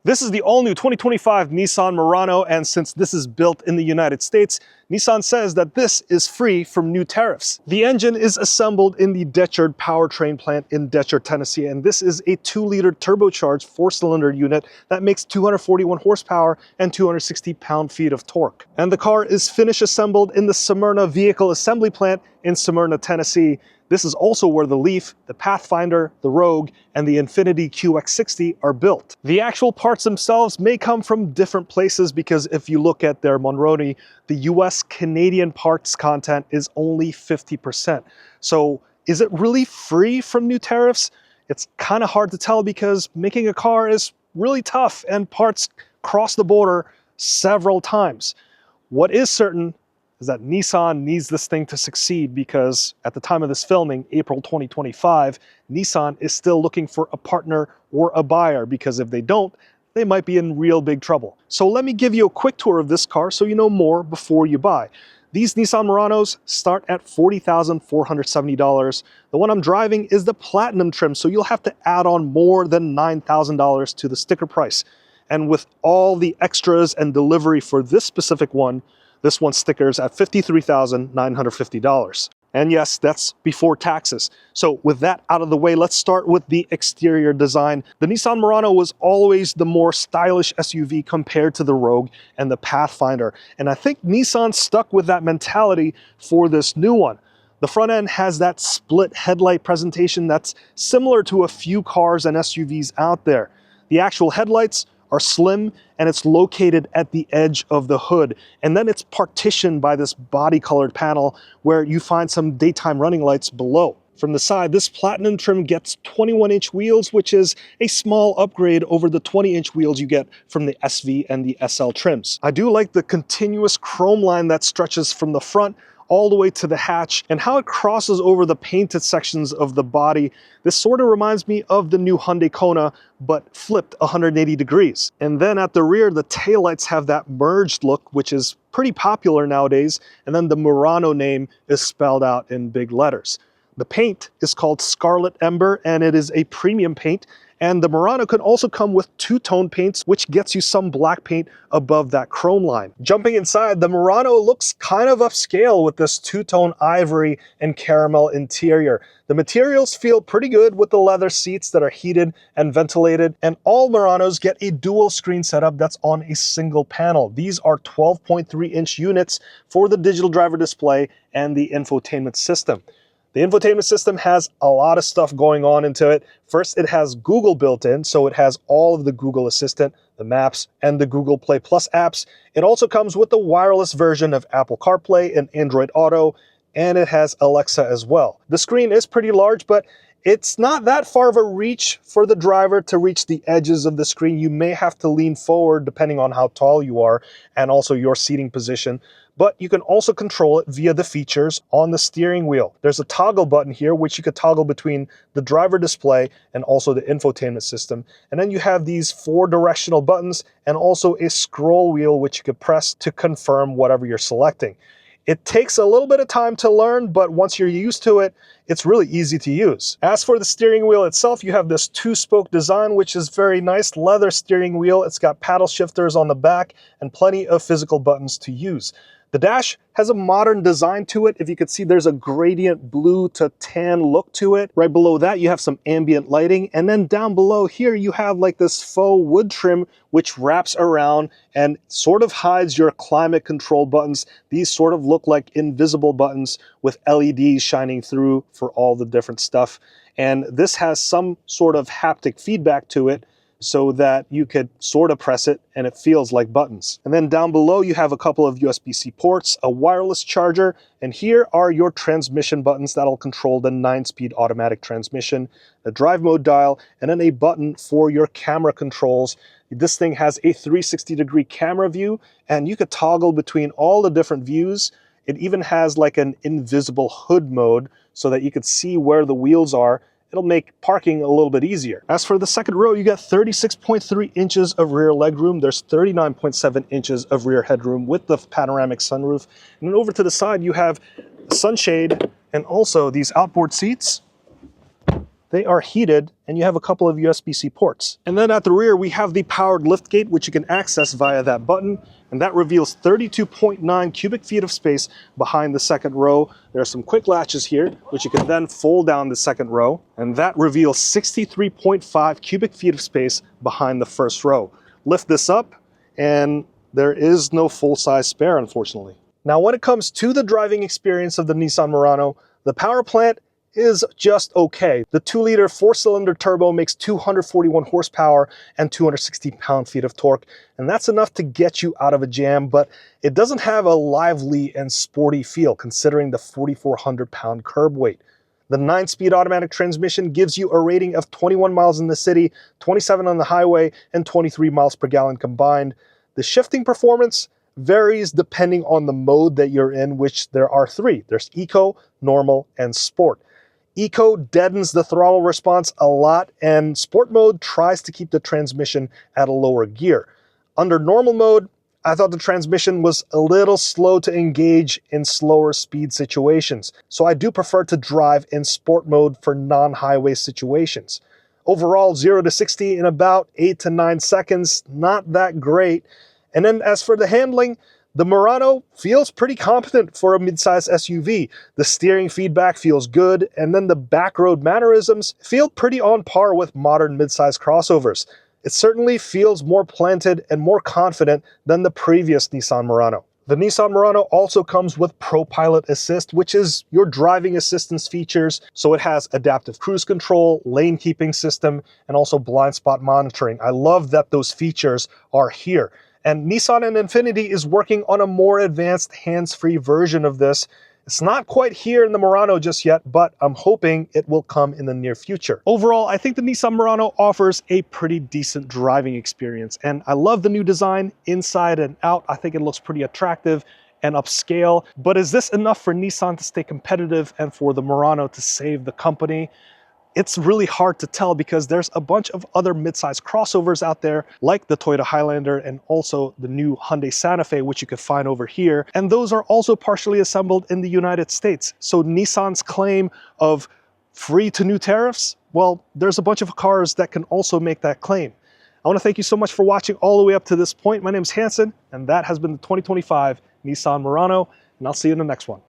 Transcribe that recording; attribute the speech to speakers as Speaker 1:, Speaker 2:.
Speaker 1: This is the all-new 2025 Nissan Murano, and since this is built in the United States, Nissan says that this is free from new tariffs. The engine is assembled in the Decherd powertrain plant in Decherd, Tennessee, and this is a 2-liter turbocharged 4-cylinder unit that makes 241 horsepower and 260 pound-feet of torque. And the car is finish assembled in the Smyrna Vehicle Assembly Plant in Smyrna, Tennessee. This is also where the Leaf, the Pathfinder, the Rogue, and the Infiniti QX60 are built. The actual parts themselves may come from different places because if you look at their Monroney, the US-Canadian parts content is only 50%. So is it really free from new tariffs? It's kind of hard to tell because making a car is really tough and parts cross the border several times. What is certain is that Nissan needs this thing to succeed because at the time of this filming, April 2025, Nissan is still looking for a partner or a buyer because if they don't, they might be in real big trouble. So let me give you a quick tour of this car so you know more before you buy. These Nissan Muranos start at $40,470. The one I'm driving is the Platinum trim, so you'll have to add on more than $9,000 to the sticker price. And with all the extras and delivery for this specific one, this one stickers at $53,950. And yes, that's before taxes. So with that out of the way, let's start with the exterior design. The Nissan Murano was always the more stylish SUV compared to the Rogue and the Pathfinder. And I think Nissan stuck with that mentality for this new one. The front end has that split headlight presentation that's similar to a few cars and SUVs out there. The actual headlights are slim and it's located at the edge of the hood. And then it's partitioned by this body colored panel where you find some daytime running lights below. From the side, this Platinum trim gets 21-inch wheels, which is a small upgrade over the 20-inch wheels you get from the SV and the SL trims. I do like the continuous chrome line that stretches from the front all the way to the hatch and how it crosses over the painted sections of the body. This sort of reminds me of the new Hyundai Kona, but flipped 180 degrees. And then at the rear, the taillights have that merged look, which is pretty popular nowadays. And then the Murano name is spelled out in big letters. The paint is called Scarlet Ember, and it is a premium paint. And the Murano can also come with two-tone paints, which gets you some black paint above that chrome line. Jumping inside, the Murano looks kind of upscale with this two-tone ivory and caramel interior. The materials feel pretty good with the leather seats that are heated and ventilated, and all Muranos get a dual screen setup that's on a single panel. These are 12.3-inch units for the digital driver display and the infotainment system. The infotainment system has a lot of stuff going on into it. First, it has Google built in, so it has all of the Google Assistant, the Maps, and the Google Play Plus apps. It also comes with the wireless version of Apple CarPlay and Android Auto, and it has Alexa as well. The screen is pretty large, but it's not that far of a reach for the driver to reach the edges of the screen. You may have to lean forward depending on how tall you are and also your seating position. But you can also control it via the features on the steering wheel. There's a toggle button here, which you could toggle between the driver display and also the infotainment system. And then you have these 4 directional buttons and also a scroll wheel, which you could press to confirm whatever you're selecting. It takes a little bit of time to learn, but once you're used to it, it's really easy to use. As for the steering wheel itself, you have this 2-spoke design, which is very nice. Leather steering wheel. It's got paddle shifters on the back and plenty of physical buttons to use. The dash has a modern design to it. If you could see, there's a gradient blue to tan look to it. Right below that, you have some ambient lighting. And then down below here, you have like this faux wood trim, which wraps around and sort of hides your climate control buttons. These sort of look like invisible buttons with LEDs shining through for all the different stuff. And this has some sort of haptic feedback to it, so that you could sort of press it and it feels like buttons. And then down below you have a couple of USB-C ports, a wireless charger, and here are your transmission buttons that'll control the 9-speed automatic transmission, a drive mode dial, and then a button for your camera controls. This thing has a 360-degree camera view, and you could toggle between all the different views. It even has like an invisible hood mode so that you could see where the wheels are. It'll make parking a little bit easier. As for the second row, you got 36.3 inches of rear legroom. There's 39.7 inches of rear headroom with the panoramic sunroof. And then over to the side, you have sunshade and also these outboard seats They are heated, and you have a couple of USB-C ports. And then at the rear, we have the powered liftgate, which you can access via that button, and that reveals 32.9 cubic feet of space behind the second row. There are some quick latches here, which you can then fold down the second row, and that reveals 63.5 cubic feet of space behind the first row. Lift this up, and there is no full-size spare, unfortunately. Now, when it comes to the driving experience of the Nissan Murano, the power plant is just okay. The 2-liter 4-cylinder turbo makes 241 horsepower and 260 pound-feet of torque, and that's enough to get you out of a jam, but it doesn't have a lively and sporty feel considering the 4,400 pound curb weight. The 9-speed automatic transmission gives you a rating of 21 miles in the city, 27 on the highway, and 23 miles per gallon combined. The shifting performance varies depending on the mode that you're in, which there are 3. There's Eco, Normal, and Sport. Eco deadens the throttle response a lot, and Sport mode tries to keep the transmission at a lower gear. Under Normal mode, I thought the transmission was a little slow to engage in slower speed situations, so I do prefer to drive in Sport mode for non-highway situations. Overall, 0 to 60 in about 8 to 9 seconds, not that great. And then as for the handling, the Murano feels pretty competent for a midsize SUV. The steering feedback feels good, and then the backroad mannerisms feel pretty on par with modern midsize crossovers. It certainly feels more planted and more confident than the previous Nissan Murano. The Nissan Murano also comes with ProPilot Assist, which is your driving assistance features. So it has adaptive cruise control, lane keeping system, and also blind spot monitoring. I love that those features are here. And Nissan and Infiniti is working on a more advanced hands-free version of this. It's not quite here in the Murano just yet, but I'm hoping it will come in the near future. Overall, I think the Nissan Murano offers a pretty decent driving experience, and I love the new design inside and out. I think it looks pretty attractive and upscale, but is this enough for Nissan to stay competitive and for the Murano to save the company? It's really hard to tell because there's a bunch of other midsize crossovers out there like the Toyota Highlander and also the new Hyundai Santa Fe, which you could find over here. And those are also partially assembled in the United States. So Nissan's claim of free to new tariffs, well, there's a bunch of cars that can also make that claim. I want to thank you so much for watching all the way up to this point. My name is Hanson, and that has been the 2025 Nissan Murano, and I'll see you in the next one.